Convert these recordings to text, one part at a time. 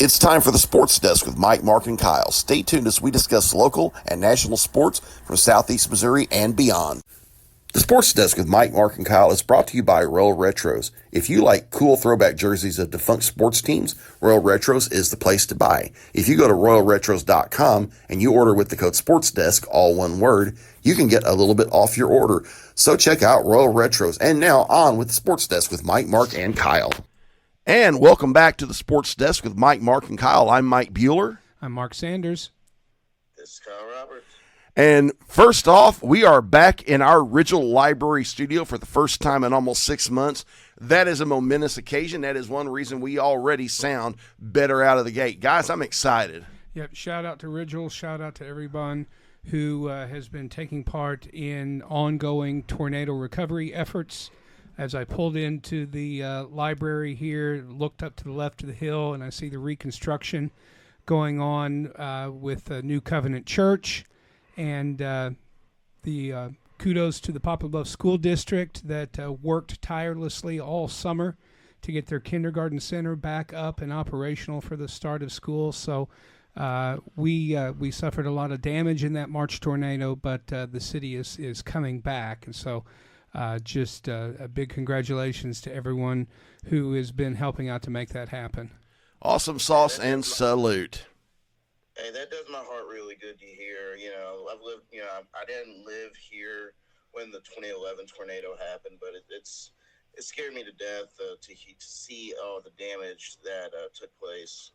It's time for the Sports Desk with Mike, Mark, and Kyle. Stay tuned as we discuss local and national sports from Southeast Missouri and beyond. The Sports Desk with Mike, Mark, and Kyle is brought to you by Royal Retros. If you like cool throwback jerseys of defunct sports teams, Royal Retros is the place to buy. If you go to royalretros.com and you order with the code SPORTSDESK, all one word, you can get a little bit off your order. So check out Royal Retros. And now on with the Sports Desk with Mike, Mark, and Kyle. And welcome back to the Sports Desk with Mike, Mark, and Kyle. I'm Mike Bueller. I'm Mark Sanders. This is Kyle Roberts. And first off, we are back in our Ridgel Library studio for the first time in almost 6 months. That is a momentous occasion. That is one reason we already sound better out of the gate. Guys, I'm excited. Yep, shout out to Ridgel. Shout out to everyone who has been taking part in ongoing tornado recovery efforts. As I pulled into the library here, looked up to the left of the hill, and I see the reconstruction going on with New Covenant Church. And the kudos to the Poplar Bluff School District that worked tirelessly all summer to get their kindergarten center back up and operational for the start of school. So we suffered a lot of damage in that March tornado, but the city is coming back. And so just a big congratulations to everyone who has been helping out to make that happen. Awesome sauce and salute. Hey, that does my heart really good to hear. You know, I didn't live here when the 2011 tornado happened, but it scared me to death to see all the damage that took place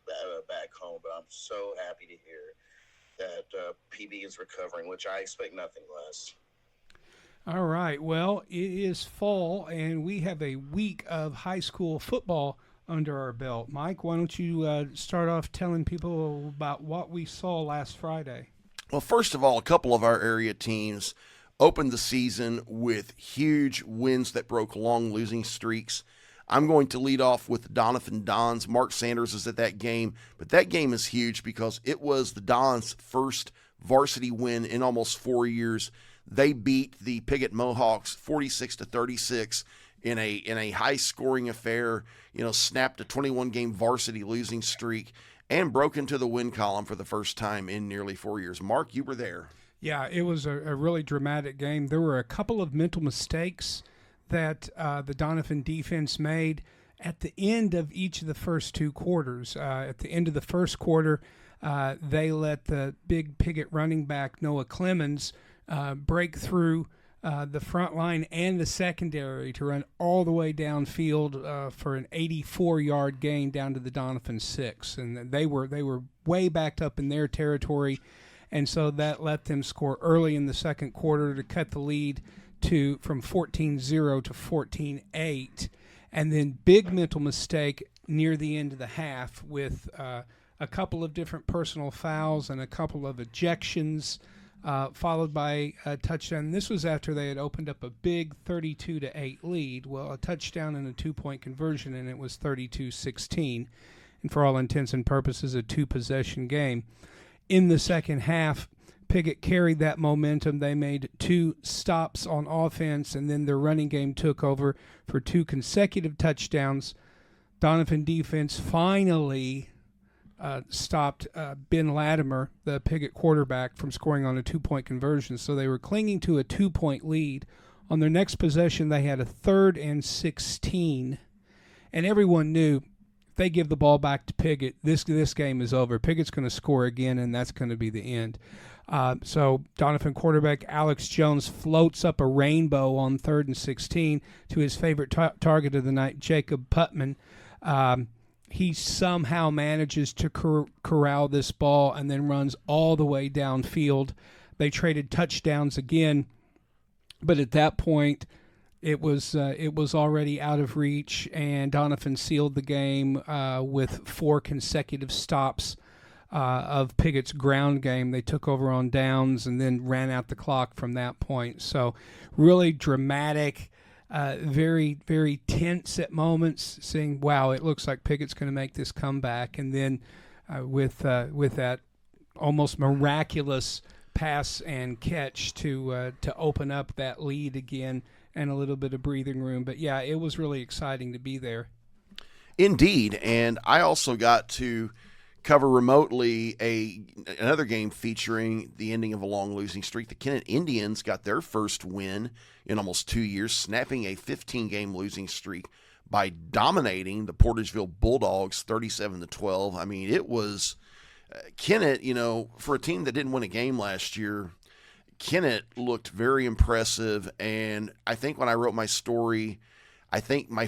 back home. But I'm so happy to hear that PB is recovering, which I expect nothing less. All right. Well, it is fall, and we have a week of high school football under our belt. Mike, why don't you start off telling people about what we saw last Friday? Well, first of all, a couple of our area teams opened the season with huge wins that broke long losing streaks. I'm going to lead off with the Doniphan Dons. Mark Sanders is at that game, but that game is huge because it was the Dons' first varsity win in almost 4 years. They beat the Piggott Mohawks 46-36 in a high-scoring affair, snapped a 21-game varsity losing streak, and broke into the win column for the first time in nearly 4 years. Mark, you were there. Yeah, it was a really dramatic game. There were a couple of mental mistakes that the Doniphan defense made at the end of each of the first two quarters. At the end of the first quarter, they let the big Piggott running back, Noah Clemens, break through the front line and the secondary to run all the way downfield for an 84-yard gain down to the Doniphan 6. And they were way backed up in their territory, and so that let them score early in the second quarter to cut the lead from 14-0 to 14-8. And then big mental mistake near the end of the half with a couple of different personal fouls and a couple of ejections, followed by a touchdown. This was after they had opened up a big 32-8 lead. Well, a touchdown and a two-point conversion, and it was 32-16. And for all intents and purposes, a two-possession game. In the second half, Piggott carried that momentum. They made two stops on offense, and then their running game took over for two consecutive touchdowns. Doniphan defense finally stopped Ben Latimer, the Piggott quarterback, from scoring on a two-point conversion. So they were clinging to a two-point lead. On their next possession, they had a 3rd and 16. And everyone knew if they give the ball back to Piggott, this game is over. Piggott's going to score again, and that's going to be the end. So Doniphan quarterback Alex Jones floats up a rainbow on 3rd and 16 to his favorite target of the night, Jacob Putman. He somehow manages to corral this ball and then runs all the way downfield. They traded touchdowns again, but at that point, it was already out of reach, and Doniphan sealed the game with 4 consecutive stops of Piggott's ground game. They took over on downs and then ran out the clock from that point. So really dramatic. Very, very tense at moments, saying, wow, it looks like Piggott's going to make this comeback. And then with that almost miraculous pass and catch to open up that lead again and a little bit of breathing room. But, yeah, it was really exciting to be there. Indeed, and I also got to cover remotely another game featuring the ending of a long losing streak. The Kennett Indians got their first win in almost 2 years, snapping a 15-game losing streak by dominating the Portageville Bulldogs 37-12. I mean, it was Kennett, for a team that didn't win a game last year, Kennett looked very impressive. And I think when I wrote my story, I think my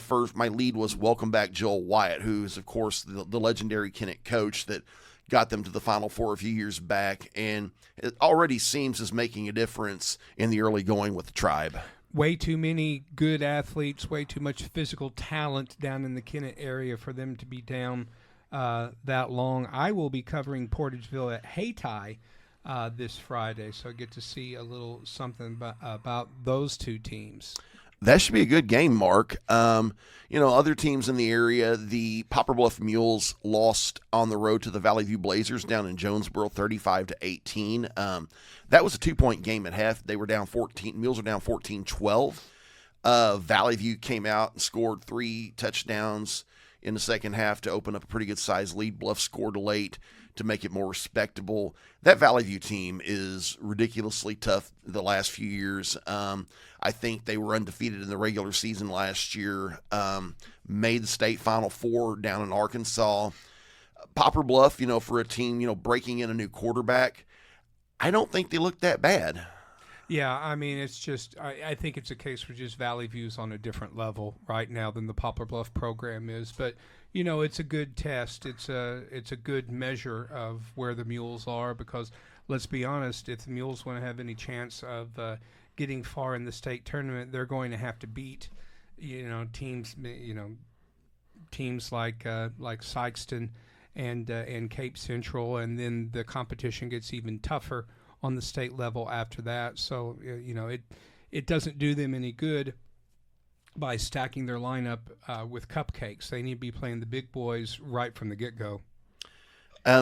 lead was welcome back Joel Wyatt, who is, of course, the legendary Kennett coach that got them to the Final Four a few years back. And it already seems is making a difference in the early going with the Tribe. Way too many good athletes, way too much physical talent down in the Kennett area for them to be down that long. I will be covering Portageville at Hayti this Friday, so I get to see a little something about those two teams. That should be a good game, Mark. Other teams in the area, the Poplar Bluff Mules lost on the road to the Valley View Blazers down in Jonesboro, 35-18. That was a 2-point game at half. They were down 14. Mules were down 14-12. Valley View came out and scored 3 touchdowns in the second half to open up a pretty good size lead. Bluff scored late to make it more respectable. That Valley View team is ridiculously tough the last few years. I think they were undefeated in the regular season last year, made the state Final Four down in Arkansas. Poplar Bluff, for a team, breaking in a new quarterback, I don't think they look that bad. Yeah, I mean, it's just I think it's a case where just Valley View's on a different level right now than the Poplar Bluff program is. But, it's a good test. It's a good measure of where the Mules are because, let's be honest, if the Mules want to have any chance of getting far in the state tournament, they're going to have to beat, teams like Sykeston and Cape Central, and then the competition gets even tougher on the state level after that. So, it doesn't do them any good by stacking their lineup with cupcakes. They need to be playing the big boys right from the get-go.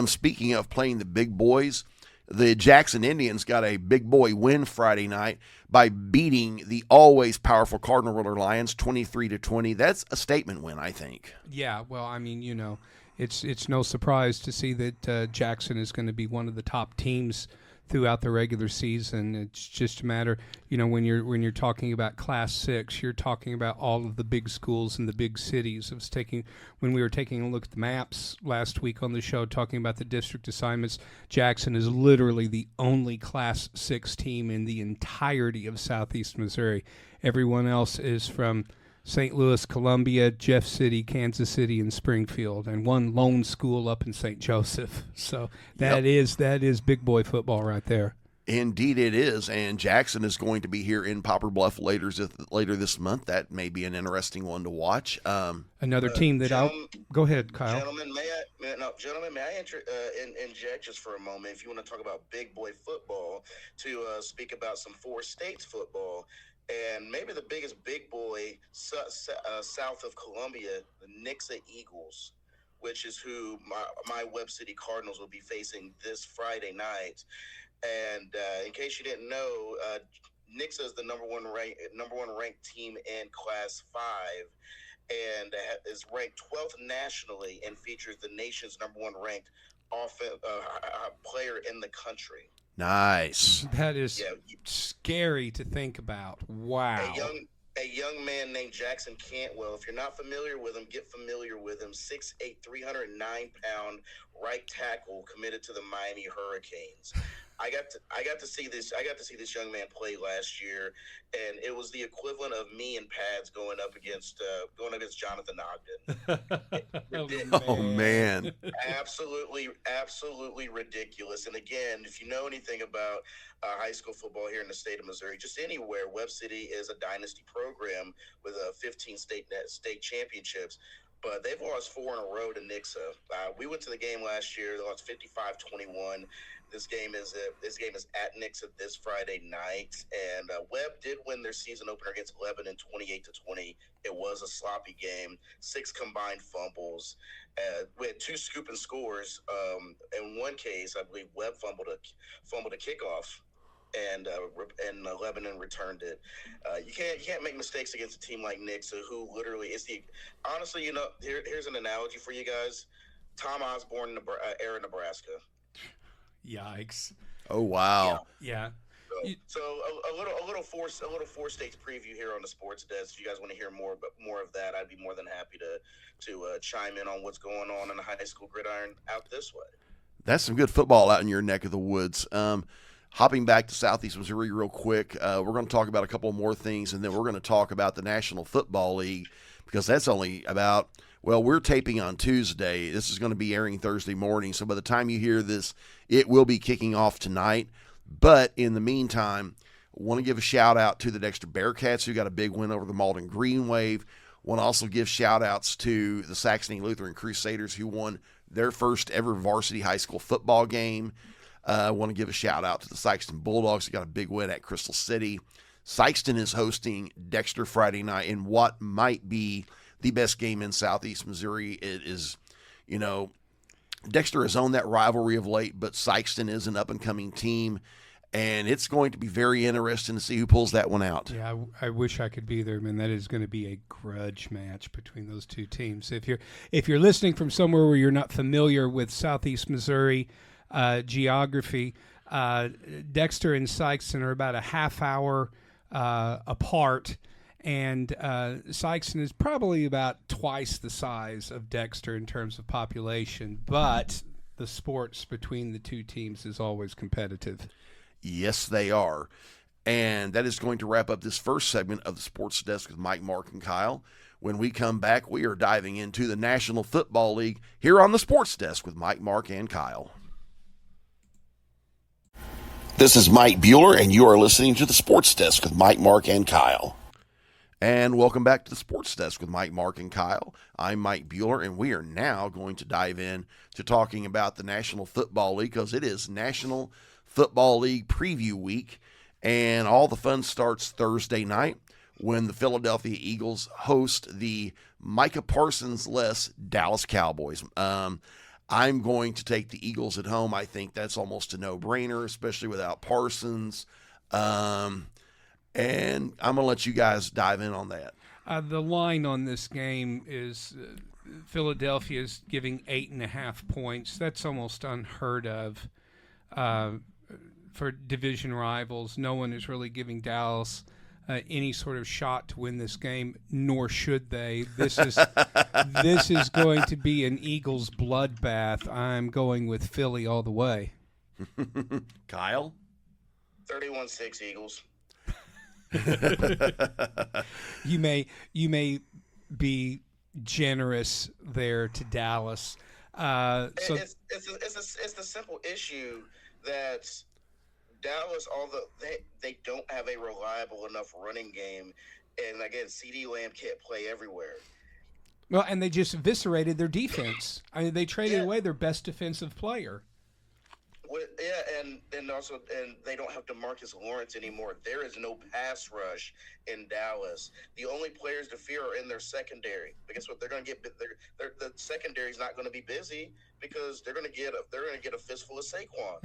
Speaking of playing the big boys, the Jackson Indians got a big boy win Friday night by beating the always powerful Cardinal River Lions 23-20. That's a statement win, I think. Yeah, well, I mean, it's no surprise to see that Jackson is going to be one of the top teams throughout the regular season. It's just a matter, when you're talking about Class 6, you're talking about all of the big schools in the big cities. When we were taking a look at the maps last week on the show, talking about the district assignments, Jackson is literally the only Class 6 team in the entirety of southeast Missouri. Everyone else is from St. Louis, Columbia, Jeff City, Kansas City, and Springfield, and one lone school up in St. Joseph. So that is big boy football right there. Indeed it is, and Jackson is going to be here in Poplar Bluff later this month. That may be an interesting one to watch. Another team that go ahead, Kyle. Gentlemen, may I inject just for a moment, if you want to talk about big boy football, to speak about some 4 states football. And maybe the biggest big boy south of Columbia, the Nixa Eagles, which is who my Webb City Cardinals will be facing this Friday night. And in case you didn't know, Nixa is the number one ranked team in Class 5, and is ranked 12th nationally and features the nation's number 1 ranked player in the country. Nice. That is scary to think about. Wow. A young man named Jackson Cantwell. If you're not familiar with him, get familiar with him. 6'8", 309-pound right tackle committed to the Miami Hurricanes. I got to see this young man play last year, and it was the equivalent of me and pads going up against Jonathan Ogden. Oh man. Absolutely ridiculous. And again, if you know anything about high school football here in the state of Missouri, just anywhere, Webb City is a dynasty program with 15 state championships. But they've lost 4 in a row to Nixa. We went to the game last year. They lost 55-21. This game is at Nixa this Friday night, and Webb did win their season opener against Lebanon 28-20. It was a sloppy game, 6 combined fumbles. We had 2 scoop and scores. In one case, I believe Webb fumbled a kickoff, and Lebanon returned it. You can't make mistakes against a team like Nixa, who literally is honestly, here's an analogy for you guys. Tom Osborne, Air, Nebraska. Yikes! Oh wow. Yeah. So a little four states preview here on the sports desk. If you guys want to hear more of that, I'd be more than happy to chime in on what's going on in the high school gridiron out this way. That's some good football out in your neck of the woods. Hopping back to Southeast Missouri real quick, we're going to talk about a couple more things, and then we're going to talk about the National Football League, because that's only about, well, we're taping on Tuesday. This is going to be airing Thursday morning, so by the time you hear this, it will be kicking off tonight. But in the meantime, I want to give a shout-out to the Dexter Bearcats, who got a big win over the Malden Green Wave. Want to also give shout-outs to the Saxony Lutheran Crusaders, who won their first ever varsity high school football game. I want to give a shout-out to the Sikeston Bulldogs, who got a big win at Crystal City. Sikeston is hosting Dexter Friday night in what might be the best game in Southeast Missouri. It is, Dexter has owned that rivalry of late, but Sikeston is an up-and-coming team, and it's going to be very interesting to see who pulls that one out. Yeah, I wish I could be there, man. That is going to be a grudge match between those two teams. If you're listening from somewhere where you're not familiar with Southeast Missouri geography, Dexter and Sikeston are about a half hour apart, and Sikeston is probably about twice the size of Dexter in terms of population, but the sports between the two teams is always competitive. Yes, they are. And that is going to wrap up this first segment of the Sports Desk with Mike, Mark, and Kyle. When we come back, we are diving into the National Football League here on the Sports Desk with Mike, Mark, and Kyle. This is Mike Bueller, and you are listening to the Sports Desk with Mike, Mark, and Kyle. And welcome back to the Sports Desk with Mike, Mark, and Kyle. I'm Mike Bueller, and we are now going to dive in to talking about the National Football League, because it is National Football League Preview Week, and all the fun starts Thursday night when the Philadelphia Eagles host the Micah Parsons-less Dallas Cowboys. I'm going to take the Eagles at home. I think that's almost a no-brainer, especially without Parsons. And I'm going to let you guys dive in on that. The line on this game is Philadelphia is giving 8.5 points. That's almost unheard of for division rivals. No one is really giving Dallas any sort of shot to win this game, nor should they. This is going to be an Eagles bloodbath. I'm going with Philly all the way. Kyle? 31-6 Eagles. You may be generous there to Dallas. It's the simple issue that Dallas, although they don't have a reliable enough running game, and again, CeeDee Lamb can't play everywhere. Well, and they just eviscerated their defense. I mean, they traded away their best defensive player. And they don't have DeMarcus Lawrence anymore. There is no pass rush in Dallas. The only players to fear are in their secondary. But guess what? They're going to get the secondary is not going to be busy because they're going to get a fistful of Saquon.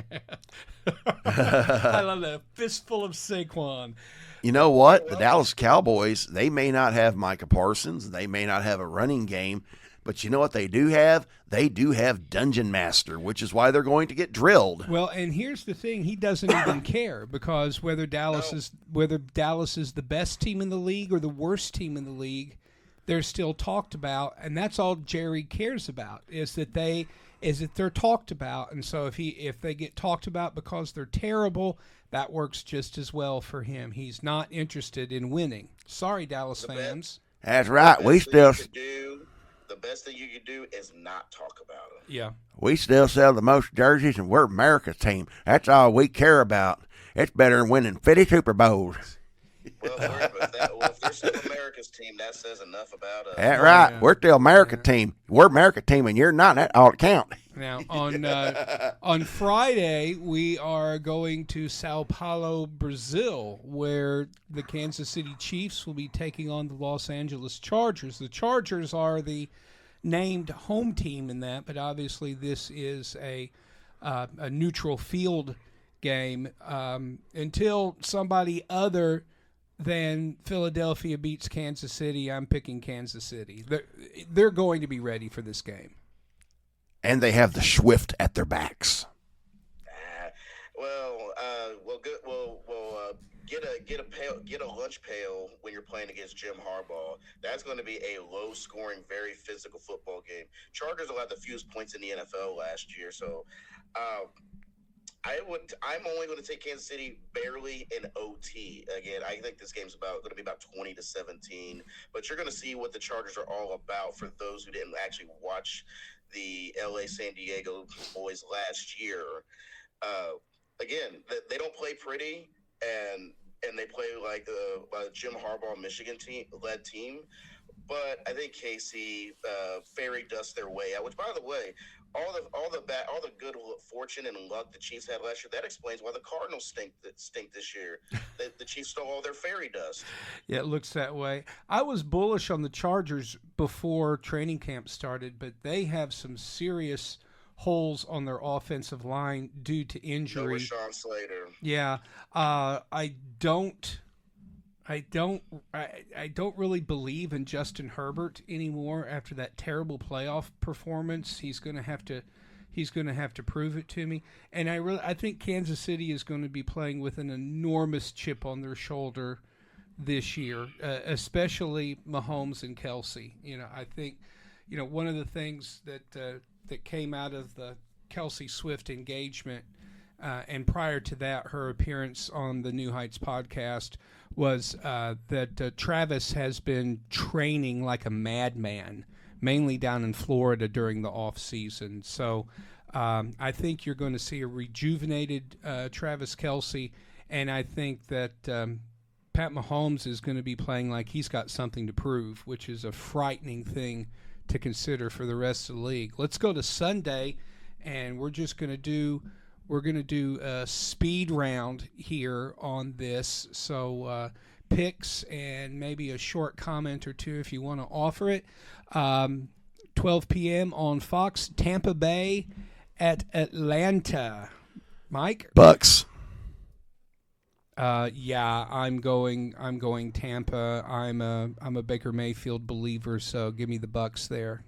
I love that, fistful of Saquon. You know what? The Dallas Cowboys, they may not have Micah Parsons. They may not have a running game. But you know what they do have? They do have Dungeon Master, which is why they're going to get drilled. Well, and here's the thing. He doesn't even care, because whether Dallas is the best team in the league or the worst team in the league, they're still talked about, and that's all Jerry cares about, is that they're talked about. And so if they get talked about because they're terrible, that works just as well for him. He's not interested in winning. Sorry, Dallas fans. That's right. The best thing you could do is not talk about it. Yeah. We still sell the most jerseys, and we're America's team. That's all we care about. It's better than winning 50 Super Bowls. Well, if they're still America's team, that says enough about us. That's right. Yeah. We're still America's team. We're America's team, and you're not. That's all that counts. Now, on Friday, we are going to Sao Paulo, Brazil, where the Kansas City Chiefs will be taking on the Los Angeles Chargers. The Chargers are the named home team in that, but obviously this is a neutral field game until somebody other than Philadelphia beats Kansas City. I'm picking Kansas City. They're going to be ready for this game. And they have the Swift at their backs. Good. Get a lunch pail when you're playing against Jim Harbaugh. That's going to be a low-scoring, very physical football game. Chargers allowed the fewest points in the NFL last year, so I'm only going to take Kansas City barely in OT. Again, I think this game's going to be about 20-17. But you're going to see what the Chargers are all about for those who didn't actually watch the LA San Diego boys last year. Again, they don't play pretty, and they play like a Jim Harbaugh Michigan led team. But I think KC fairy dust their way out. Which, by the way, all the good fortune and luck the Chiefs had last year, that explains why the Cardinals stink this year. The Chiefs stole all their fairy dust. Yeah, it looks that way. I was bullish on the Chargers before training camp started, but they have some serious holes on their offensive line due to injury. No Rashawn Slater. Yeah, I don't really believe in Justin Herbert anymore after that terrible playoff performance. He's going to have to prove it to me. And I think Kansas City is going to be playing with an enormous chip on their shoulder this year, especially Mahomes and Kelsey. I think one of the things that came out of the Kelsey Swift engagement, and prior to that, her appearance on the New Heights podcast, was that Travis has been training like a madman, mainly down in Florida during the off season. So I think you're going to see a rejuvenated Travis Kelsey, and I think that Pat Mahomes is going to be playing like he's got something to prove, which is a frightening thing to consider for the rest of the league. Let's go to Sunday, and we're going to do a speed round here on this. So picks and maybe a short comment or two if you want to offer it. 12 p.m. on Fox, Tampa Bay at Atlanta. Mike? Bucks. Yeah, I'm going Tampa. I'm a Baker Mayfield believer, so give me the Bucks there.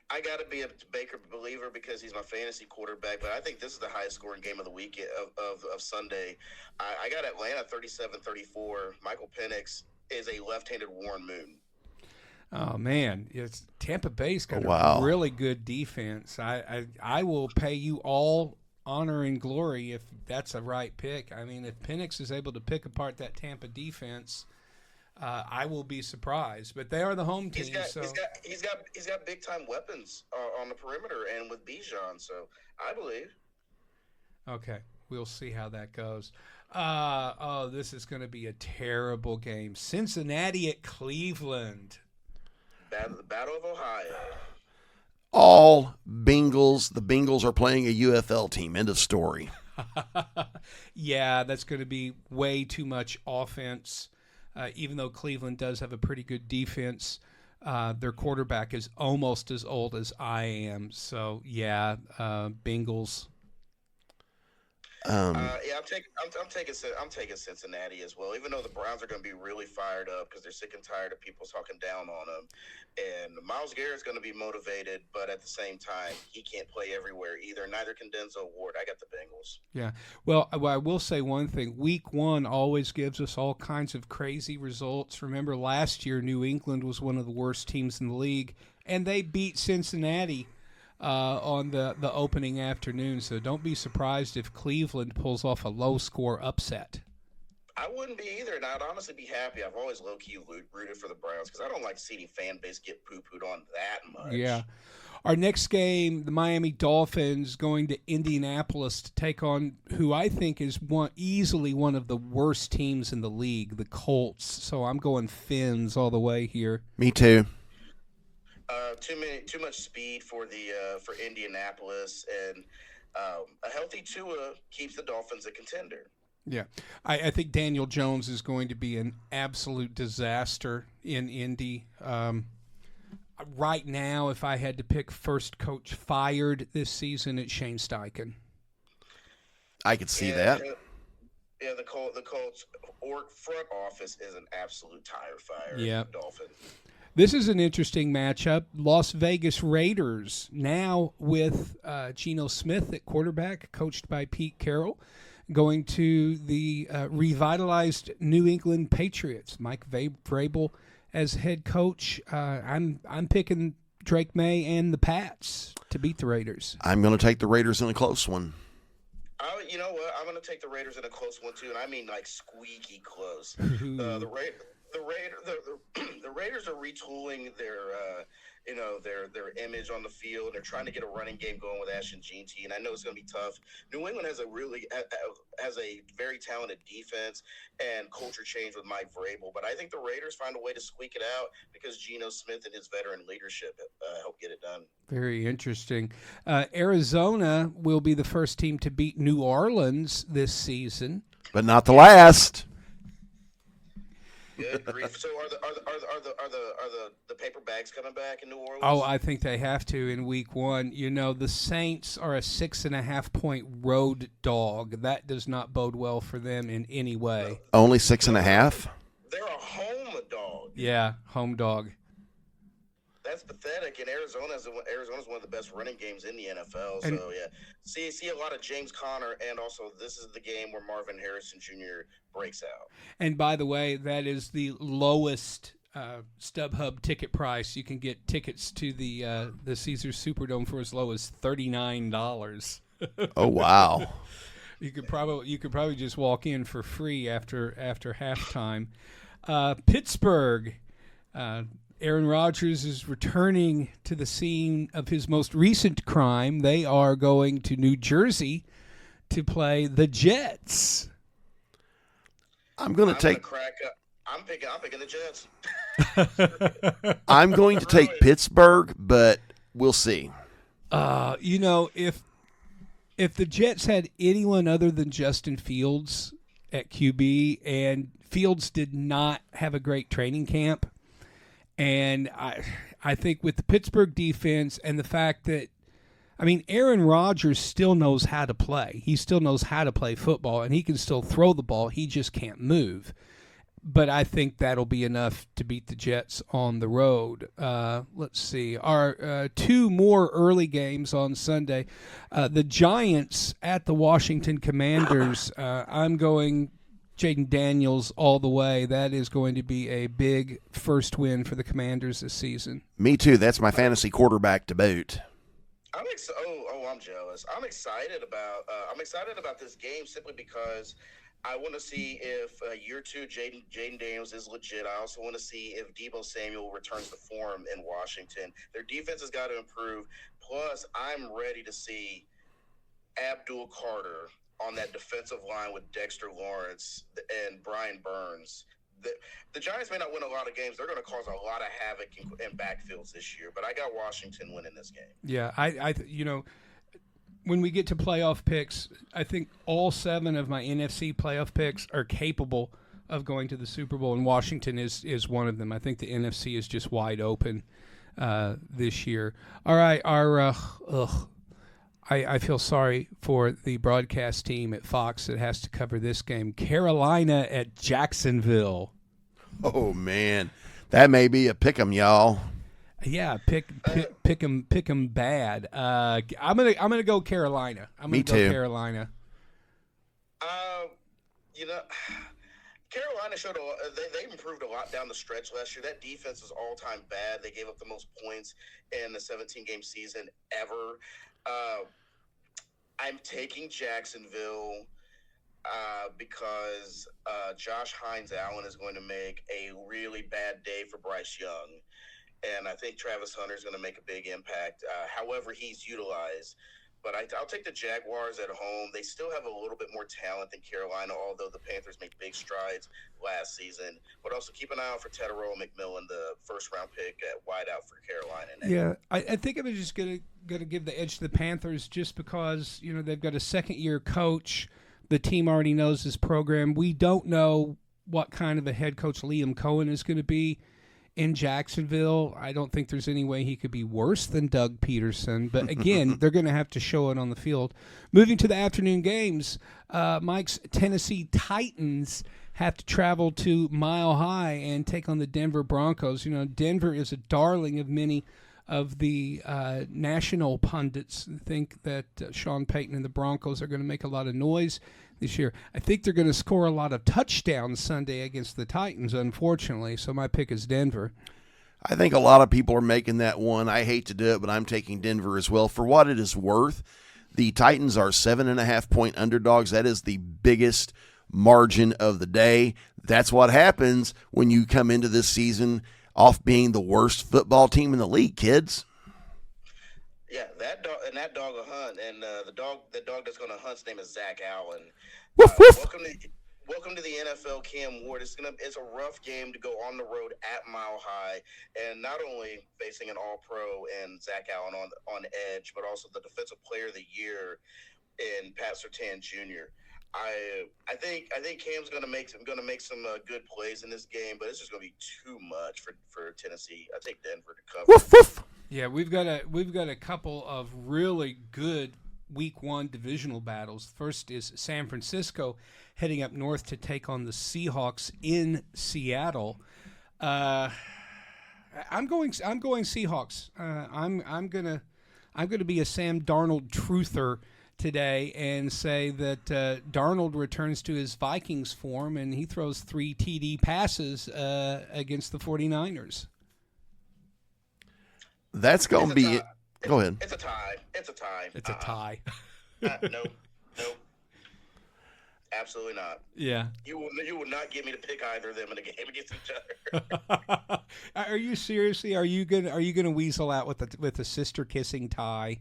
I got to be a Baker believer because he's my fantasy quarterback, but I think this is the highest scoring game of the week of Sunday. I got Atlanta 37-34. Michael Penix is a left-handed Warren Moon. Oh man, it's Tampa Bay's got a really good defense. I will pay you all honor and glory if that's a right pick. I mean, if Penix is able to pick apart that Tampa defense, I will be surprised. But they are the home team. He's got big time weapons on the perimeter and with Bijan. So I believe. Okay, we'll see how that goes. This is going to be a terrible game. Cincinnati at Cleveland. The Battle of Ohio. All Bengals. The Bengals are playing a UFL team. End of story. Yeah, that's going to be way too much offense. Even though Cleveland does have a pretty good defense, their quarterback is almost as old as I am. So, yeah, Bengals. I'm taking Cincinnati as well. Even though the Browns are going to be really fired up because they're sick and tired of people talking down on them, and Myles Garrett's going to be motivated, but at the same time, he can't play everywhere either. Neither can Denzel Ward. I got the Bengals. Yeah. Well, I will say one thing. Week 1 always gives us all kinds of crazy results. Remember, last year New England was one of the worst teams in the league, and they beat Cincinnati on the opening afternoon, so don't be surprised if Cleveland pulls off a low-score upset. I wouldn't be either, and I'd honestly be happy. I've always low-key rooted for the Browns because I don't like to see any fan base get poo-pooed on that much. Yeah. Our next game, the Miami Dolphins going to Indianapolis to take on who I think is easily one of the worst teams in the league, the Colts. So I'm going Fins all the way here. Me too. Too much speed for Indianapolis, and a healthy Tua keeps the Dolphins a contender. Yeah, I think Daniel Jones is going to be an absolute disaster in Indy. Right now, if I had to pick first coach fired this season, it's Shane Steichen. I could see that. Yeah, the Colts front office is an absolute tire fire. Yeah. Dolphins. This is an interesting matchup. Las Vegas Raiders now with Geno Smith at quarterback, coached by Pete Carroll, going to the revitalized New England Patriots. Mike Vrabel as head coach. I'm picking Drake May and the Pats to beat the Raiders. I'm going to take the Raiders in a close one. You know what? I'm going to take the Raiders in a close one too, and I mean like squeaky close. The Raiders are retooling their image on the field. They're trying to get a running game going with Ashton Jeanty, and I know it's going to be tough. New England has a very talented defense and culture change with Mike Vrabel, but I think the Raiders find a way to squeak it out because Geno Smith and his veteran leadership help get it done. Very interesting. Arizona will be the first team to beat New Orleans this season, but not the last. Good grief! So are the paper bags coming back in New Orleans? Oh, I think they have to in Week 1. You know, the Saints are a 6.5-point road dog. That does not bode well for them in any way. Only 6.5? They're a home dog. Yeah, home dog. That's pathetic. And Arizona's one of the best running games in the NFL. So yeah, see a lot of James Conner, and also this is the game where Marvin Harrison Jr. breaks out. And by the way, that is the lowest StubHub ticket price. You can get tickets to the Caesars Superdome for as low as $39. Oh wow! You could probably just walk in for free after halftime. Pittsburgh. Aaron Rodgers is returning to the scene of his most recent crime. They are going to New Jersey to play the Jets. I'm picking the Jets. I'm going to take Pittsburgh, but we'll see. You know, if the Jets had anyone other than Justin Fields at QB, and Fields did not have a great training camp, and I think with the Pittsburgh defense and the fact that, I mean, Aaron Rodgers still knows how to play. He still knows how to play football, and he can still throw the ball. He just can't move. But I think that'll be enough to beat the Jets on the road. Let's see. Our two more early games on Sunday. The Giants at the Washington Commanders. I'm going Jaden Daniels all the way. That is going to be a big first win for the Commanders this season. Me too. That's my fantasy quarterback to boot. I'm jealous. I'm excited about this game simply because I want to see if year 2 Jaden Daniels is legit. I also want to see if Deebo Samuel returns to form in Washington. Their defense has got to improve. Plus, I'm ready to see Abdul Carter on that defensive line with Dexter Lawrence and Brian Burns. The Giants may not win a lot of games. They're going to cause a lot of havoc in backfields this year, but I got Washington winning this game. Yeah, I when we get to playoff picks, I think all 7 of my NFC playoff picks are capable of going to the Super Bowl, and Washington is one of them. I think the NFC is just wide open this year. All right, I feel sorry for the broadcast team at Fox that has to cover this game. Carolina at Jacksonville. Oh man, that may be a pick 'em, y'all. Yeah, pick 'em bad. I'm gonna go Carolina. Me too. Carolina. Carolina showed they improved a lot down the stretch last year. That defense is all time bad. They gave up the most points in the 17-game season ever. I'm taking Jacksonville because Josh Hines-Allen is going to make a really bad day for Bryce Young. And I think Travis Hunter is going to make a big impact, however he's utilized. But I'll take the Jaguars at home. They still have a little bit more talent than Carolina, although the Panthers made big strides last season. But also keep an eye out for Tedero McMillan, the first-round pick at wideout for Carolina. Yeah, I think I'm just going to give the edge to the Panthers just because, they've got a second-year coach. The team already knows his program. We don't know what kind of a head coach Liam Cohen is going to be in Jacksonville. I don't think there's any way he could be worse than Doug Peterson. But again, they're going to have to show it on the field. Moving to the afternoon games, Mike's Tennessee Titans have to travel to Mile High and take on the Denver Broncos. You know, Denver is a darling of many of the national pundits. Think that Sean Payton and the Broncos are going to make a lot of noise this year. I think they're going to score a lot of touchdowns Sunday against the Titans, unfortunately. So my pick is Denver. I think a lot of people are making that one. I hate to do it, but I'm taking Denver as well. For what it is worth, the Titans are 7.5-point underdogs. That is the biggest margin of the day. That's what happens when you come into this season off being the worst football team in the league, kids. Yeah, that dog will hunt, and the dog that's going to hunt's name is Zach Allen. Woof, woof. Welcome to the NFL, Cam Ward. It's a rough game to go on the road at Mile High, and not only facing an All-Pro and Zach Allen on edge, but also the Defensive Player of the Year in Pat Surtain Jr. I think Cam's going to make some good plays in this game, but it's just going to be too much for Tennessee. I take Denver to cover. Woof, woof. Yeah, we've got a couple of really good Week 1 divisional battles. First is San Francisco heading up north to take on the Seahawks in Seattle. I'm going Seahawks. I'm gonna be a Sam Darnold truther today and say that Darnold returns to his Vikings form and he throws 3 TD passes against the 49ers. That's going to be it. Go ahead. It's a tie. It's a tie. Nope. Absolutely not. Yeah. You will not get me to pick either of them in a game against each other. Are you seriously? Are you gonna weasel out with a sister kissing tie?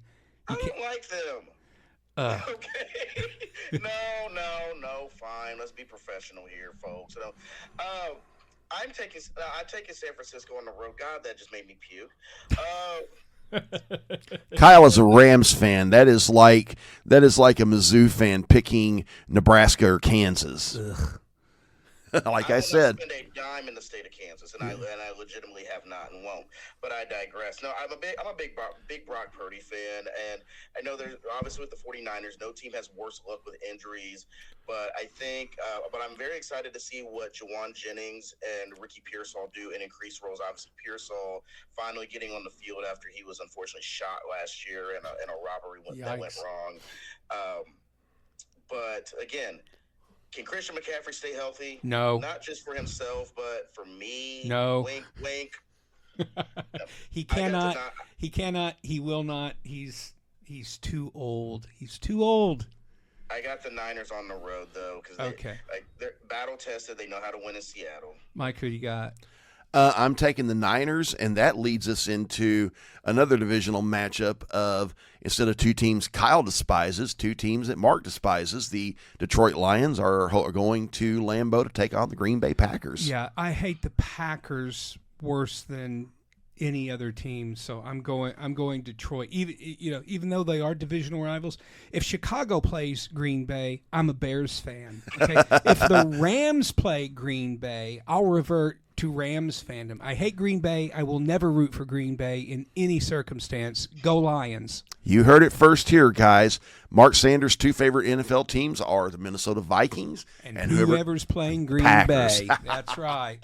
I don't like them. Okay. No. Fine. Let's be professional here, folks. So, I'm taking San Francisco on the road. God, that just made me puke. Kyle is a Rams fan. That is like a Mizzou fan picking Nebraska or Kansas. I said, spend a dime in the state of Kansas, and I legitimately have not and won't. But I digress. No, I'm a big Brock Purdy fan, and I know there's obviously with the 49ers, no team has worse luck with injuries. But I think, but I'm very excited to see what Jawan Jennings and Ricky Pearsall do in increased roles. Obviously, Pearsall finally getting on the field after he was unfortunately shot last year in a robbery that went wrong. But again, can Christian McCaffrey stay healthy? No. Not just for himself, but for me. No. Wink, wink. He cannot. He cannot. He will not. He's too old. He's too old. I got the Niners on the road, though, because they're battle-tested. They know how to win in Seattle. Mike, who you got? I'm taking the Niners, and that leads us into another divisional matchup of, instead of 2 teams Kyle despises, 2 teams that Mark despises. The Detroit Lions are going to Lambeau to take on the Green Bay Packers. Yeah, I hate the Packers worse than any other team, so I'm going Detroit. Even though they are divisional rivals, if Chicago plays Green Bay, I'm a Bears fan. Okay, if the Rams play Green Bay, I'll revert to Rams fandom. I hate Green Bay. I will never root for Green Bay in any circumstance. Go Lions. You heard it first here, guys. Mark Sanders' 2 favorite NFL teams are the Minnesota Vikings and whoever's playing Green Packers. Bay. That's right.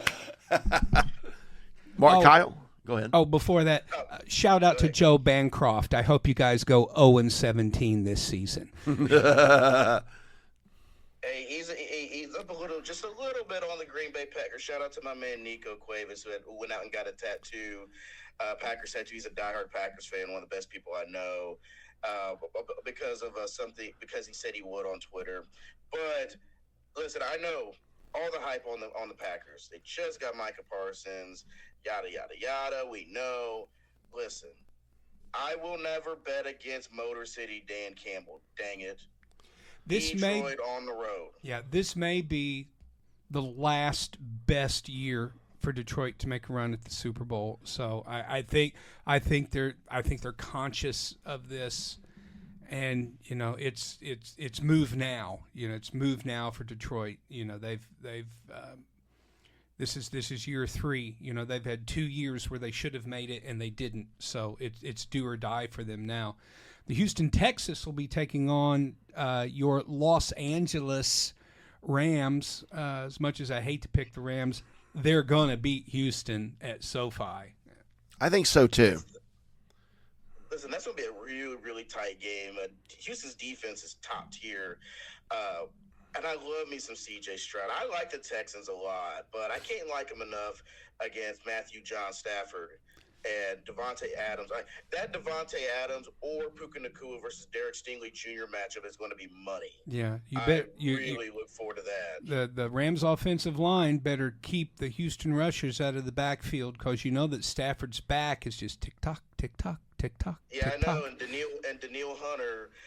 Kyle, go ahead. Oh, before that, shout out to Joe Bancroft. I hope you guys go 0-17 this season. Hey, he's up just a little bit on the Green Bay Packers. Shout out to my man Nico Cuevas, who went out and got a tattoo, Packers tattoo. He's a diehard Packers fan, one of the best people I know, because of because he said he would on Twitter. But listen, I know all the hype on the Packers. They just got Micah Parsons, yada yada yada. We know. Listen, I will never bet against Motor City Dan Campbell. Dang it. Detroit on the road. Yeah, this may be the last best year for Detroit to make a run at the Super Bowl. So I think they're conscious of this, and it's move now. It's move now for Detroit. They've This is year 3. They've had 2 years where they should have made it and they didn't. So it's do or die for them now. The Houston Texas will be taking on your Los Angeles Rams. As much as I hate to pick the Rams, they're gonna beat Houston at SoFi. I think so too. Listen, that's going to be a really, really tight game. Houston's defense is top tier. And I love me some C.J. Stroud. I like the Texans a lot, but I can't like them enough against Matthew John Stafford and Devontae Adams. That Devontae Adams or Puka Nacua versus Derek Stingley Jr. matchup is going to be money. Yeah, you bet. I really look forward to that. The Rams' offensive line better keep the Houston rushers out of the backfield because you know that Stafford's back is just tick-tock, tick-tock, tick-tock. Yeah, tick-tock. I know, and Daniil Hunter –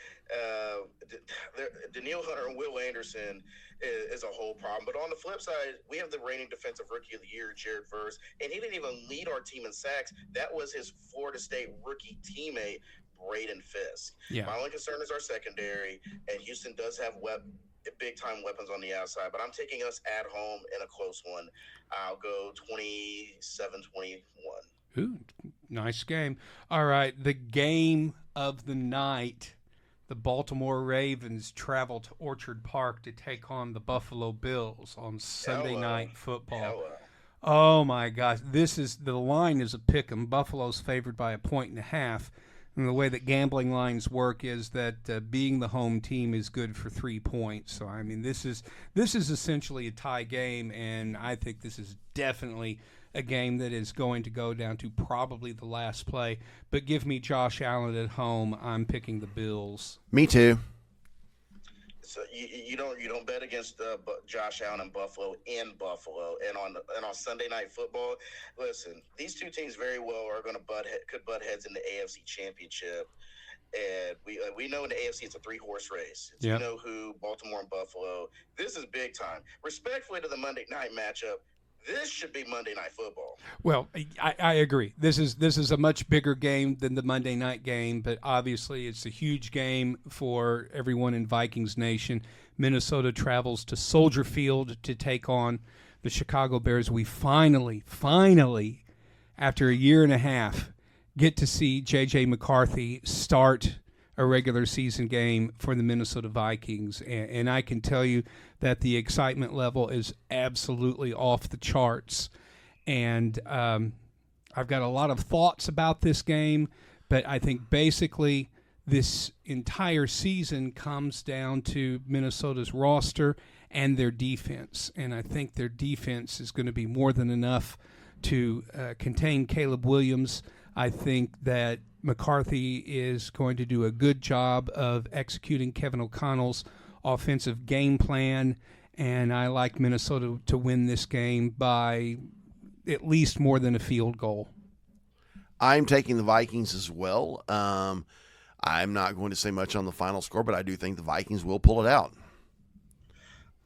Daniil Hunter and Will Anderson is a whole problem. But on the flip side, we have the reigning defensive rookie of the year, Jared Verse, and he didn't even lead our team in sacks. That was his Florida State rookie teammate, Braden Fisk. Yeah. My only concern is our secondary, and Houston does have big-time weapons on the outside, but I'm taking us at home in a close one. I'll go 27-21. Ooh, nice game. All right, the game of the night. The Baltimore Ravens travel to Orchard Park to take on the Buffalo Bills on Sunday Night Football. Hello. Oh, my gosh. The line is a pick 'em. Buffalo's favored by 1.5. And the way that gambling lines work is that being the home team is good for 3 points. So, I mean, this is essentially a tie game, and I think this is definitely a game that is going to go down to probably the last play. But give me Josh Allen at home. I'm picking the Bills. Me too. So you don't bet against Josh Allen and Buffalo in Buffalo and on Sunday Night Football. Listen, these two teams very well are going to could butt heads in the AFC Championship, and we know in the AFC it's a 3-horse race. It's Yeah. You know who, Baltimore and Buffalo. This is big time. Respectfully to the Monday night matchup, this should be Monday Night Football. Well, I agree. This is a much bigger game than the Monday night game, but obviously it's a huge game for everyone in Vikings Nation. Minnesota travels to Soldier Field to take on the Chicago Bears. We finally, after a year and a half, get to see J.J. McCarthy start a regular season game for the Minnesota Vikings. And I can tell you that the excitement level is absolutely off the charts. And I've got a lot of thoughts about this game, but I think basically this entire season comes down to Minnesota's roster and their defense. And I think their defense is going to be more than enough to contain Caleb Williams. I think that McCarthy is going to do a good job of executing Kevin O'Connell's offensive game plan, and I like Minnesota to win this game by at least more than a field goal. I'm taking the Vikings as well. I'm not going to say much on the final score, but I do think the Vikings will pull it out.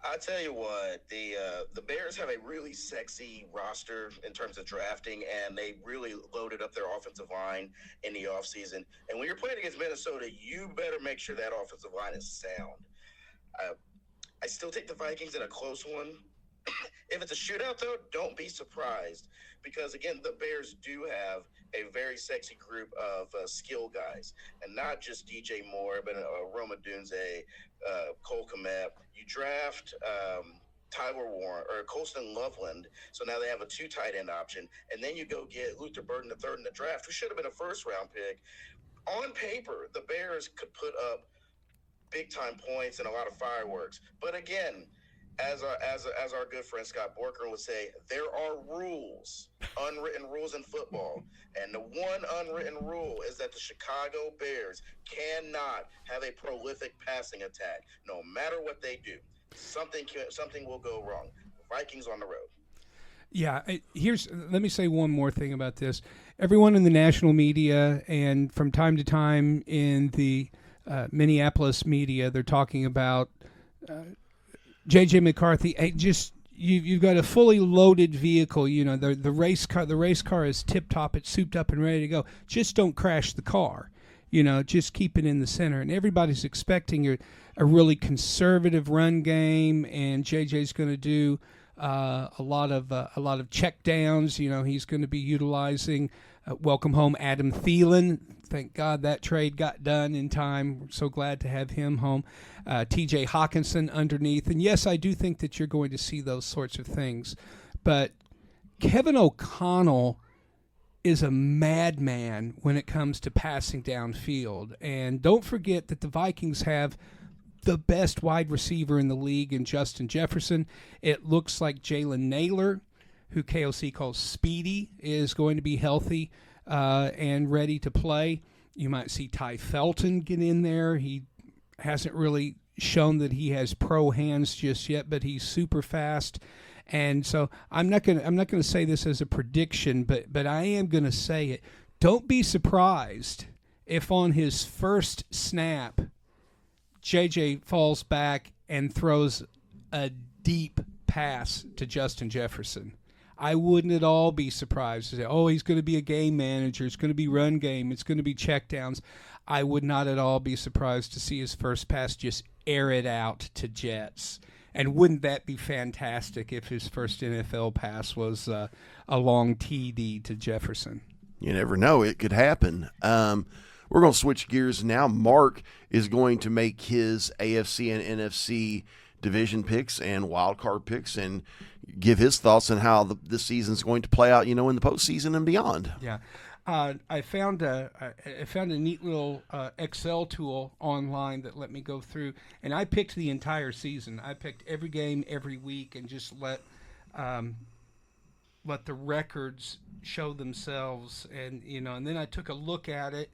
I tell you what, the Bears have a really sexy roster in terms of drafting, and they really loaded up their offensive line in the offseason. And when you're playing against Minnesota, you better make sure that offensive line is sound. I still take the Vikings in a close one. If it's a shootout, though, don't be surprised because, again, the Bears do have a very sexy group of skill guys, and not just DJ Moore, but Roma Dunze, Cole Kmet. You draft Tyler Warren or Colston Loveland, so now they have a 2 tight end option, and then you go get Luther Burden III in the draft, who should have been a first-round pick. On paper, the Bears could put up big-time points and a lot of fireworks, but again, as our good friend Scott Borker would say, there are rules, unwritten rules in football. And the one unwritten rule is that the Chicago Bears cannot have a prolific passing attack. No matter what they do, something will go wrong. Vikings on the road. Yeah, let me say one more thing about this. Everyone in the national media and from time to time in the Minneapolis media, they're talking about J.J. McCarthy. Hey, you've got a fully loaded vehicle. You know the race car. The race car is tip top. It's souped up and ready to go. Just don't crash the car. You know, just keep it in the center. And everybody's expecting a really conservative run game, and J.J.'s going to do a lot of check downs. He's going to be utilizing. Welcome home, Adam Thielen. Thank God that trade got done in time. We're so glad to have him home. T.J. Hawkinson underneath. And yes, I do think that you're going to see those sorts of things. But Kevin O'Connell is a madman when it comes to passing downfield. And don't forget that the Vikings have the best wide receiver in the league in Justin Jefferson. It looks like Jalen Naylor, who KOC calls Speedy, is going to be healthy and ready to play. You might see Ty Felton get in there. He hasn't really shown that he has pro hands just yet, but he's super fast. And so I'm not gonna say this as a prediction, but I am gonna say it. Don't be surprised if on his first snap, JJ falls back and throws a deep pass to Justin Jefferson. I wouldn't at all be surprised to say, he's going to be a game manager. It's going to be run game. It's going to be checkdowns. I would not at all be surprised to see his first pass just air it out to Jets. And wouldn't that be fantastic if his first NFL pass was a long TD to Jefferson? You never know. It could happen. We're going to switch gears now. Mark is going to make his AFC and NFC division picks and wild card picks and give his thoughts on how this season is going to play out, in the postseason and beyond. Yeah. I found a neat little Excel tool online that let me go through, and I picked the entire season. I picked every game every week and just let the records show themselves, and and then I took a look at it,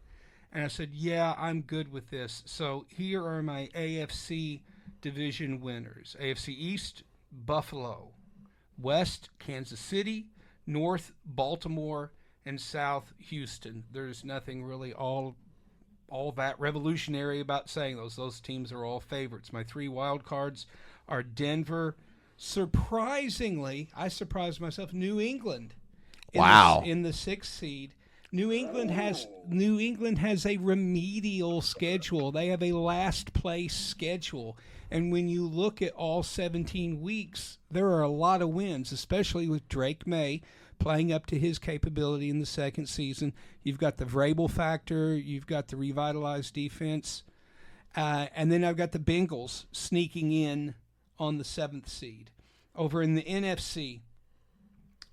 and I said, yeah, I'm good with this. So here are my AFC division winners. AFC East, Buffalo. West, Kansas City. North, Baltimore. And South, Houston. There's nothing really all that revolutionary about saying those. Those teams are all favorites. My 3 wild cards are Denver. Surprisingly, I surprised myself, New England. In the 6th seed. New England has a remedial schedule. They have a last place schedule. And when you look at all 17 weeks, there are a lot of wins, especially with Drake May playing up to his capability in the second season. You've got the Vrabel factor. You've got the revitalized defense. And then I've got the Bengals sneaking in on the 7th seed. Over in the NFC,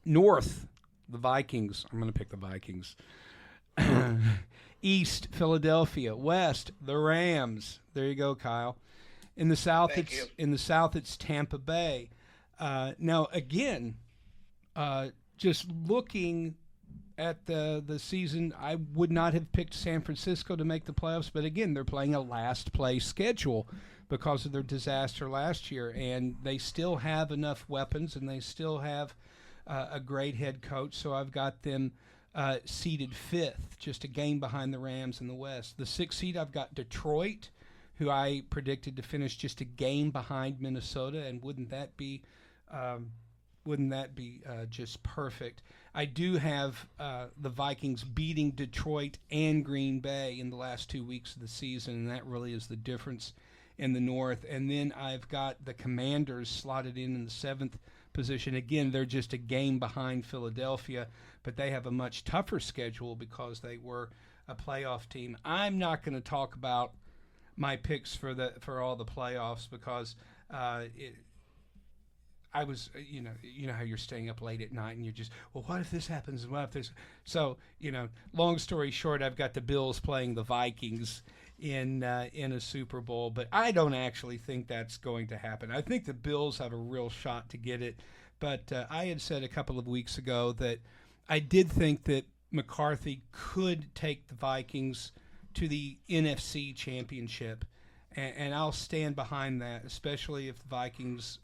North, the Vikings. I'm going to pick the Vikings. East, Philadelphia. West, the Rams. There you go, Kyle. In the South, it's Tampa Bay. Now, again, just looking at the season, I would not have picked San Francisco to make the playoffs, but again, they're playing a last place schedule because of their disaster last year, and they still have enough weapons, and they still have a great head coach, so I've got them seeded 5th, just a game behind the Rams in the West. The 6th seed, I've got Detroit, who I predicted to finish just a game behind Minnesota, and wouldn't that be just perfect? I do have the Vikings beating Detroit and Green Bay in the last 2 weeks of the season, and that really is the difference in the North. And then I've got the Commanders slotted in the 7th position. Again, they're just a game behind Philadelphia, but they have a much tougher schedule because they were a playoff team. I'm not going to talk about my picks for all the playoffs because I was, you know how you're staying up late at night and you're just, well, what if this happens? What if this? So, long story short, I've got the Bills playing the Vikings in a Super Bowl, but I don't actually think that's going to happen. I think the Bills have a real shot to get it, but I had said a couple of weeks ago that I did think that McCarthy could take the Vikings to the NFC Championship. And I'll stand behind that, especially if the Vikings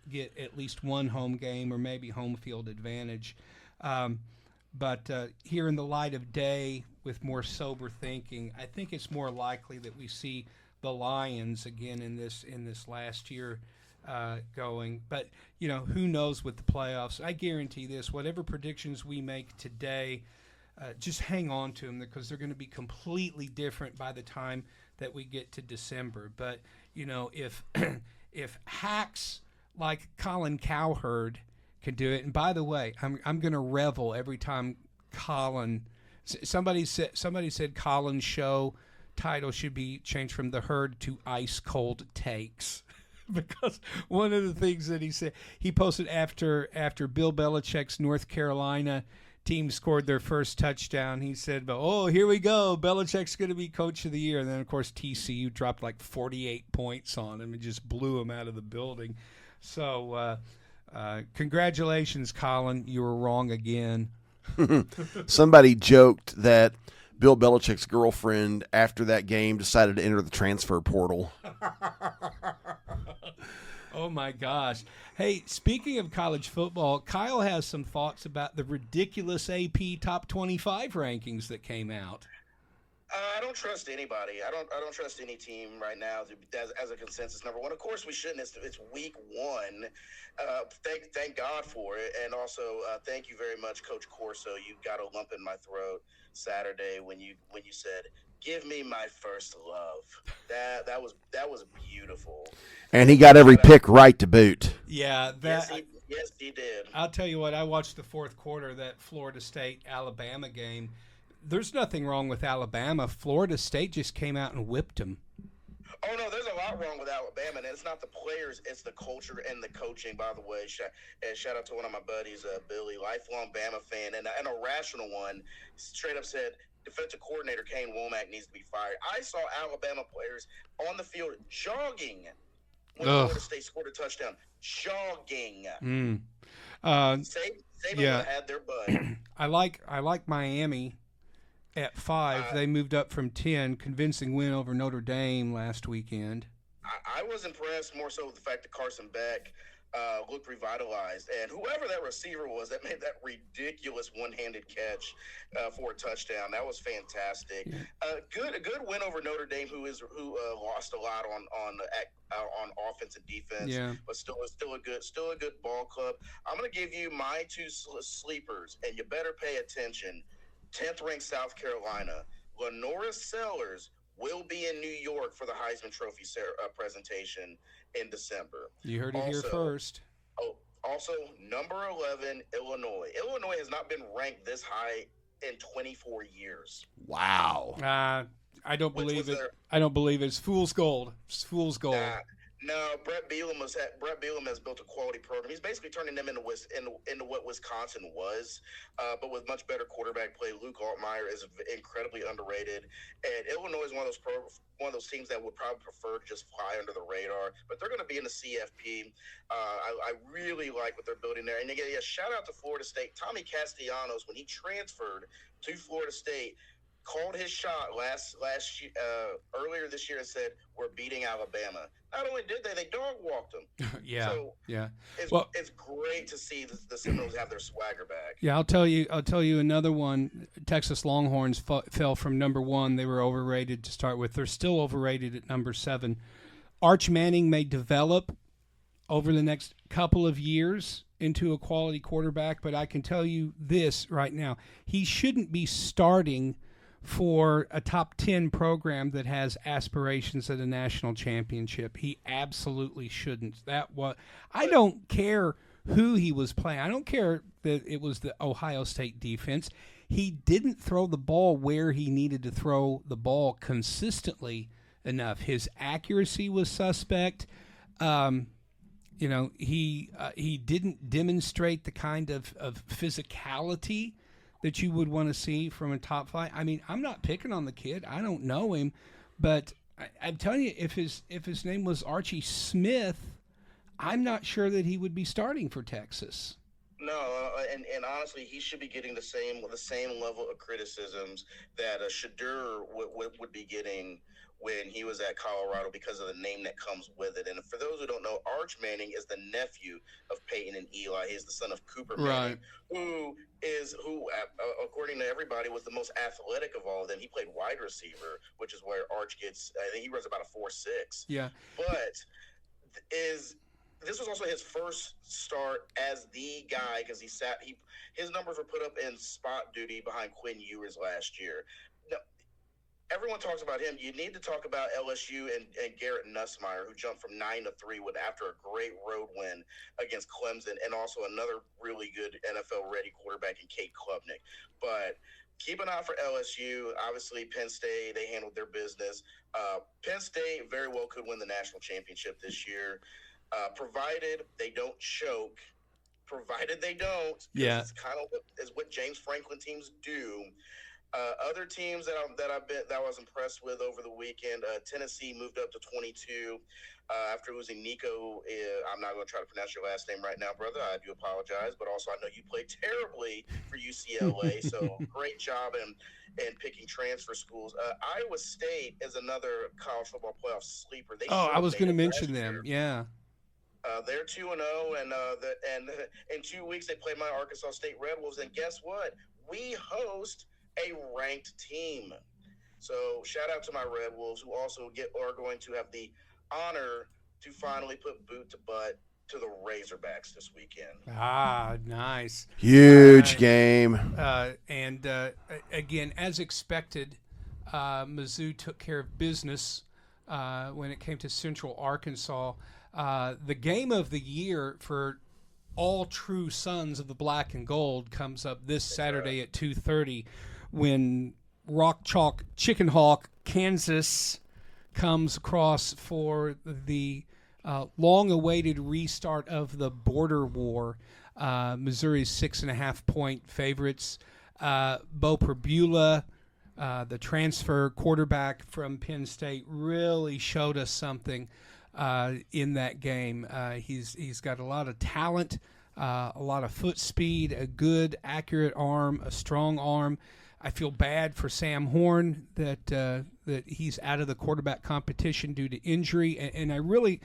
get at least one home game or maybe home field advantage. But here in the light of day, with more sober thinking, I think it's more likely that we see the Lions again in this last year going. But who knows with the playoffs? I guarantee this: whatever predictions we make today, just hang on to them because they're going to be completely different by the time that we get to December. But if hacks like Colin Cowherd can do it. And by the way, I'm going to revel every time Colin. Somebody said Colin's show title should be changed from The Herd to Ice Cold Takes. Because one of the things that he said, he posted after Bill Belichick's North Carolina team scored their first touchdown, he said, "Oh, here we go. Belichick's going to be coach of the year." And then, of course, TCU dropped like 48 points on him and just blew him out of the building. So congratulations, Colin. You were wrong again. Somebody joked that Bill Belichick's girlfriend, after that game, decided to enter the transfer portal. Oh, my gosh. Hey, speaking of college football, Kyle has some thoughts about the ridiculous AP Top 25 rankings that came out. I don't trust anybody. I don't trust any team right now as a consensus number one. Of course, we shouldn't. It's week one. Thank God for it, and also thank you very much, Coach Corso. You got a lump in my throat Saturday when you said, "Give me my first love." That was beautiful. And he got every pick right to boot. Yeah, yes, he did. I'll tell you what. I watched the fourth quarter of that Florida State-Alabama game. There's nothing wrong with Alabama. Florida State just came out and whipped them. Oh, no, there's a lot wrong with Alabama, and it's not the players, it's the culture and the coaching, by the way. Shout out to one of my buddies, Billy, lifelong Bama fan, and a rational one, straight up said, defensive coordinator Kane Womack needs to be fired. I saw Alabama players on the field jogging when Florida State scored a touchdown. Jogging. Saban had their butt. I like Miami. At 5, they moved up from 10. Convincing win over Notre Dame last weekend. I was impressed more so with the fact that Carson Beck looked revitalized. And whoever that receiver was that made that ridiculous one-handed catch for a touchdown, that was fantastic. Yeah. Good win over Notre Dame, who lost a lot on offense and defense, yeah. But still a good ball club. I'm going to give you my two sleepers, and you better pay attention. 10th ranked South Carolina, Lenora Sellers will be in New York for the Heisman Trophy presentation in December. You heard it here first. Also, number 11, Illinois. Illinois has not been ranked this high in 24 years. Wow. I don't believe it. I don't believe it. It's fool's gold. It's fool's gold. No, Brett Bielema has built a quality program. He's basically turning them into what Wisconsin was, but with much better quarterback play. Luke Altmaier is incredibly underrated, and Illinois is one of those teams that would probably prefer to just fly under the radar. But they're going to be in the CFP. I really like what they're building there. And again, shout out to Florida State. Tommy Castellanos, when he transferred to Florida State, called his shot earlier this year and said, "We're beating Alabama." Not only did they dog walked them. Yeah, so yeah. It's great to see the Seminoles have their swagger back. Yeah, I'll tell you another one. Texas Longhorns fell from number 1. They were overrated to start with. They're still overrated at number 7. Arch Manning may develop over the next couple of years into a quality quarterback, but I can tell you this right now: he shouldn't be starting for a top 10 program that has aspirations at a national championship. He absolutely shouldn't. I don't care who he was playing. I don't care that it was the Ohio State defense. He didn't throw the ball where he needed to throw the ball consistently enough. His accuracy was suspect. He didn't demonstrate the kind of physicality that you would want to see from a top flight. I mean, I'm not picking on the kid. I don't know him, but I'm telling you, if his name was Archie Smith, I'm not sure that he would be starting for Texas. No, and honestly, he should be getting the same level of criticisms that Shadur would be getting when he was at Colorado because of the name that comes with it. And for those who don't know, Arch Manning is the nephew of Peyton and Eli. He's the son of Cooper Manning, who, according to everybody, was the most athletic of all of them. He played wide receiver, which is where Arch gets. I think he runs about a 4.6. Yeah, but this was also his first start as the guy because his numbers were put up in spot duty behind Quinn Ewers last year. everyone talks about him. You need to talk about LSU and Garrett Nussmeier, who jumped from 9-3 after a great road win against Clemson, and also another really good NFL-ready quarterback in Kate Klubnik. But keep an eye for LSU. Obviously, Penn State, they handled their business. Penn State very well could win the national championship this year, provided they don't choke. Provided they don't, Yeah. it's kind of what James Franklin teams do. Other teams that I was impressed with over the weekend, Tennessee moved up to 22 after losing Nico. I'm not going to try to pronounce your last name right now, brother. I do apologize, but also I know you played terribly for UCLA, so great job in picking transfer schools. Iowa State is another college football playoff sleeper. I was going to mention them. Yeah. They're 2-0, and in 2 weeks they play my Arkansas State Red Wolves. And guess what? We host a ranked team. So shout out to my Red Wolves, who also are going to have the honor to finally put boot to butt to the Razorbacks this weekend. Ah, nice. Huge game. And again, as expected, Mizzou took care of business when it came to Central Arkansas. The game of the year for all true sons of the black and gold comes up this Saturday at 2:30 when Rock Chalk Chicken Hawk Kansas comes across for the long-awaited restart of the border war. Missouri's 6.5-point favorites. Bo Perbula, the transfer quarterback from Penn State, really showed us something in that game. He's got a lot of talent, a lot of foot speed, a good, accurate arm, a strong arm. I feel bad for Sam Horn that he's out of the quarterback competition due to injury, and I really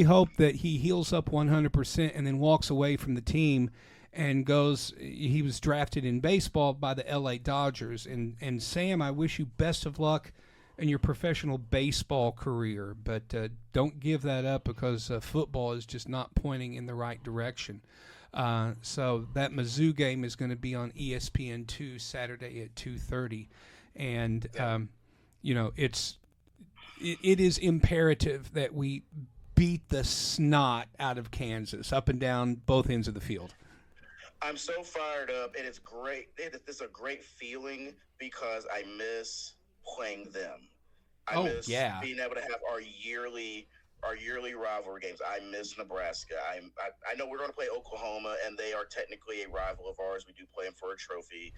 hope that he heals up 100% and then walks away from the team and goes. He was drafted in baseball by the L.A. Dodgers, and Sam, I wish you best of luck in your professional baseball career, but don't give that up because football is just not pointing in the right direction. So that Mizzou game is going to be on ESPN2 Saturday at 2:30, and it is imperative that we beat the snot out of Kansas up and down both ends of the field. I'm so fired up, and it's great. It's a great feeling because I miss playing them. I miss being able to have our yearly rivalry games. I miss Nebraska. I know we're going to play Oklahoma, and they are technically a rival of ours. We do play them for a trophy.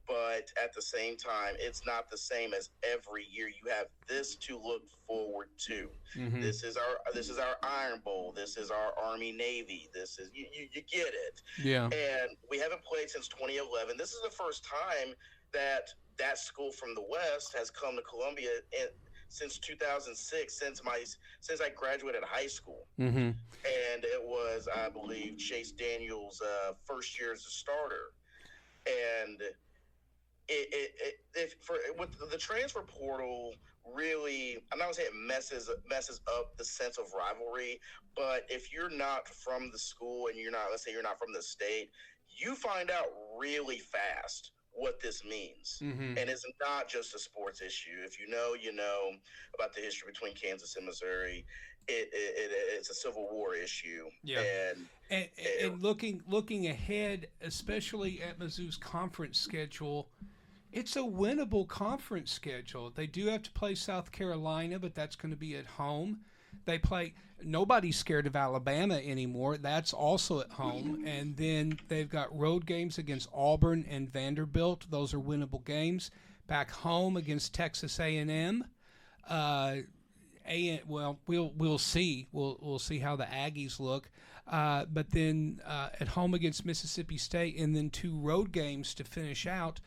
But at the same time, it's not the same as every year. You have this to look forward to. Mm-hmm. This is our Iron Bowl. This is our Army Navy. This is you get it. Yeah. And we haven't played since 2011. This is the first time that school from the West has come to Columbia since 2006, since I graduated high school. Mm-hmm. And it was, I believe, Chase Daniels' first year as a starter. And with the transfer portal, really, I'm not going to say it messes up the sense of rivalry, but if you're not from the school and let's say you're not from the state, you find out really fast what this means. Mm-hmm. And it's not just a sports issue. If you know about the history between Kansas and Missouri. It's a Civil War issue. Yeah. And looking ahead, especially at Mizzou's conference schedule, it's a winnable conference schedule. They do have to play South Carolina, but that's going to be at home. Nobody's scared of Alabama anymore. That's also at home. And then they've got road games against Auburn and Vanderbilt. Those are winnable games. Back home against Texas A&M. We'll see. We'll see how the Aggies look. But then at home against Mississippi State, and then 2 road games to finish out.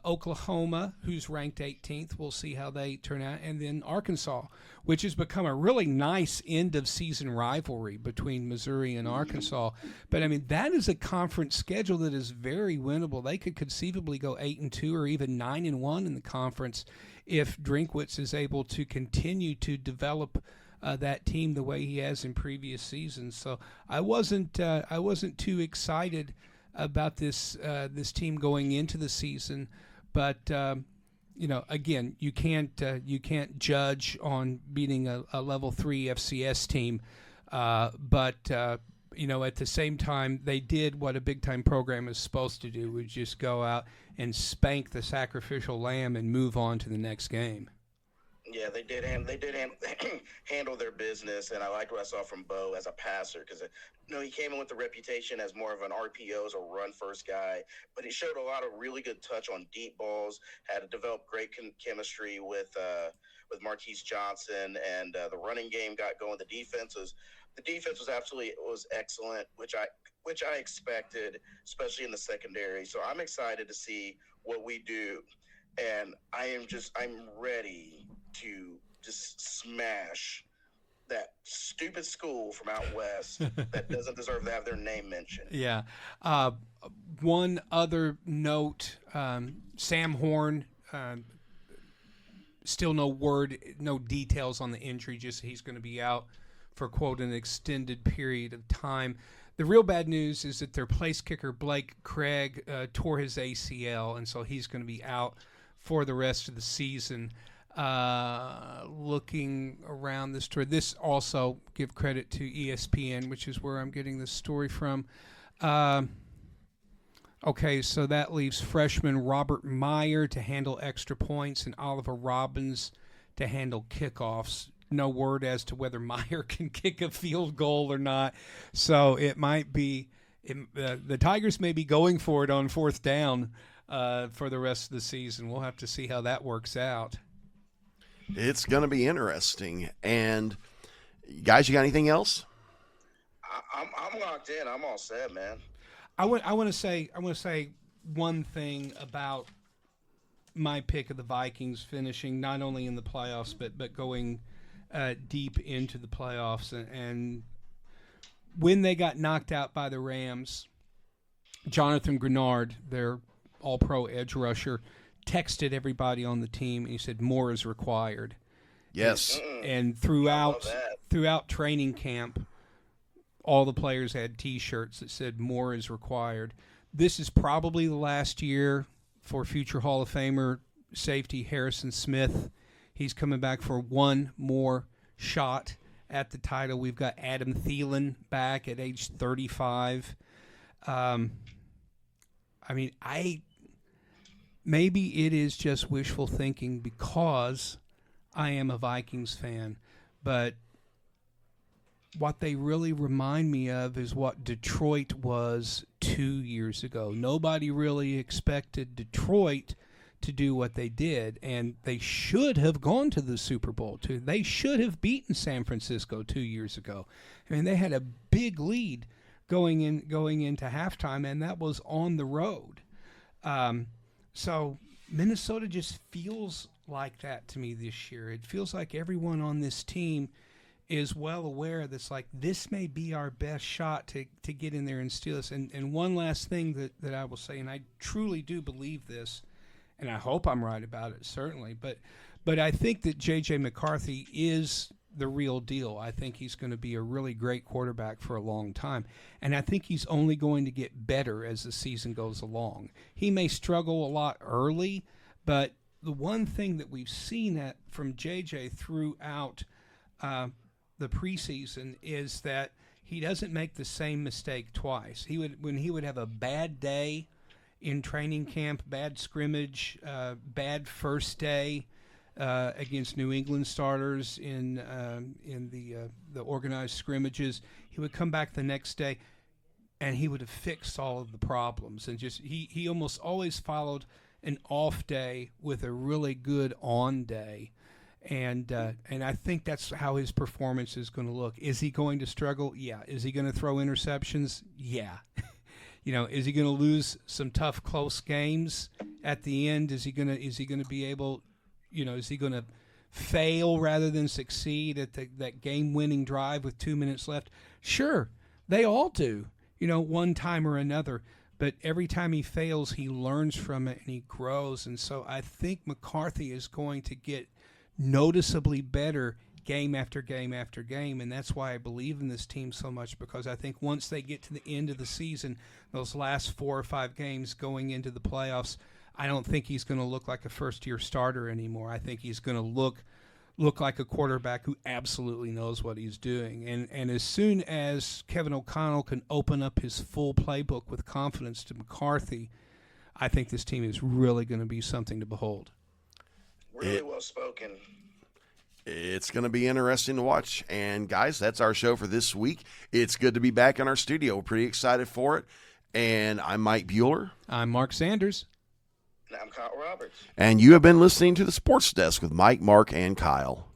Oklahoma, who's ranked 18th, we'll see how they turn out, and then Arkansas, which has become a really nice end-of-season rivalry between Missouri and Arkansas. But, I mean, that is a conference schedule that is very winnable. They could conceivably go 8-2 or even 9-1 in the conference if Drinkwitz is able to continue to develop that team the way he has in previous seasons. So I wasn't too excited about this team going into the season, but again, you can't judge on beating a level 3 FCS team, but at the same time, they did what a big-time program is supposed to do, which just go out and spank the sacrificial lamb and move on to the next game. Yeah, they did handle their business, and I liked what I saw from Bo as a passer because he came in with the reputation as more of an RPO, as a run-first guy, but he showed a lot of really good touch on deep balls, had to develop great chemistry with Marquise Johnson, and the running game got going. The defense was absolutely excellent, which I expected, especially in the secondary. So I'm excited to see what we do, and I'm ready to just smash that stupid school from out west that doesn't deserve to have their name mentioned. Yeah. One other note, Sam Horn, still no details on the injury, just he's going to be out for, quote, an extended period of time. The real bad news is that their place kicker, Blake Craig, tore his ACL, and so he's going to be out for the rest of the season. Looking around this story, this also give credit to ESPN, which is where I'm getting this story from. Okay, so that leaves freshman Robert Meyer to handle extra points and Oliver Robbins to handle kickoffs. No word as to whether Meyer can kick a field goal or not. So it might be the Tigers may be going for it on fourth down for the rest of the season. We'll have to see how that works out. It's going to be interesting. And guys, you got anything else? I'm locked in. I'm all set, man. I want to say one thing about my pick of the Vikings finishing not only in the playoffs but going deep into the playoffs. And when they got knocked out by the Rams, Jonathan Grenard, their all-pro edge rusher, texted everybody on the team and he said more is required. Yes. And throughout training camp, all the players had T-shirts that said more is required. This is probably the last year for future Hall of Famer safety Harrison Smith. He's coming back for one more shot at the title. We've got Adam Thielen back at age 35. Maybe it is just wishful thinking because I am a Vikings fan, but what they really remind me of is what Detroit was 2 years ago. Nobody really expected Detroit to do what they did, and they should have gone to the Super Bowl too. They should have beaten San Francisco 2 years ago. I mean, they had a big lead going into halftime, and that was on the road. So Minnesota just feels like that to me this year. It feels like everyone on this team is well aware that's like this may be our best shot to get in there and steal us. And one last thing that I will say, and I truly do believe this, and I hope I'm right about it, certainly, but I think that J.J. McCarthy is the real deal. I think he's going to be a really great quarterback for a long time, and I think he's only going to get better as the season goes along. He may struggle a lot early, but the one thing that we've seen from J.J. throughout the preseason is that he doesn't make the same mistake twice. When he would have a bad day in training camp, bad scrimmage, bad first day against New England starters in the organized scrimmages, he would come back the next day and he would have fixed all of the problems. And just he almost always followed an off day with a really good on day. And I think that's how his performance is going to look. Is he going to struggle? Yeah. Is he going to throw interceptions? Yeah. Is he going to lose some tough, close games at the end? Is he going to be able? Is he going to fail rather than succeed at that game-winning drive with 2 minutes left? Sure, they all do. One time or another. But every time he fails, he learns from it and he grows. And so I think McCarthy is going to get noticeably better game after game after game, and that's why I believe in this team so much, because I think once they get to the end of the season, those last 4 or 5 games going into the playoffs, I don't think he's going to look like a first-year starter anymore. I think he's going to look like a quarterback who absolutely knows what he's doing. And as soon as Kevin O'Connell can open up his full playbook with confidence to McCarthy, I think this team is really going to be something to behold. Really well spoken. It's going to be interesting to watch. And, guys, that's our show for this week. It's good to be back in our studio. We're pretty excited for it. And I'm Mike Bueller. I'm Mark Sanders. And I'm Kyle Roberts. And you have been listening to the Sports Desk with Mike, Mark, and Kyle.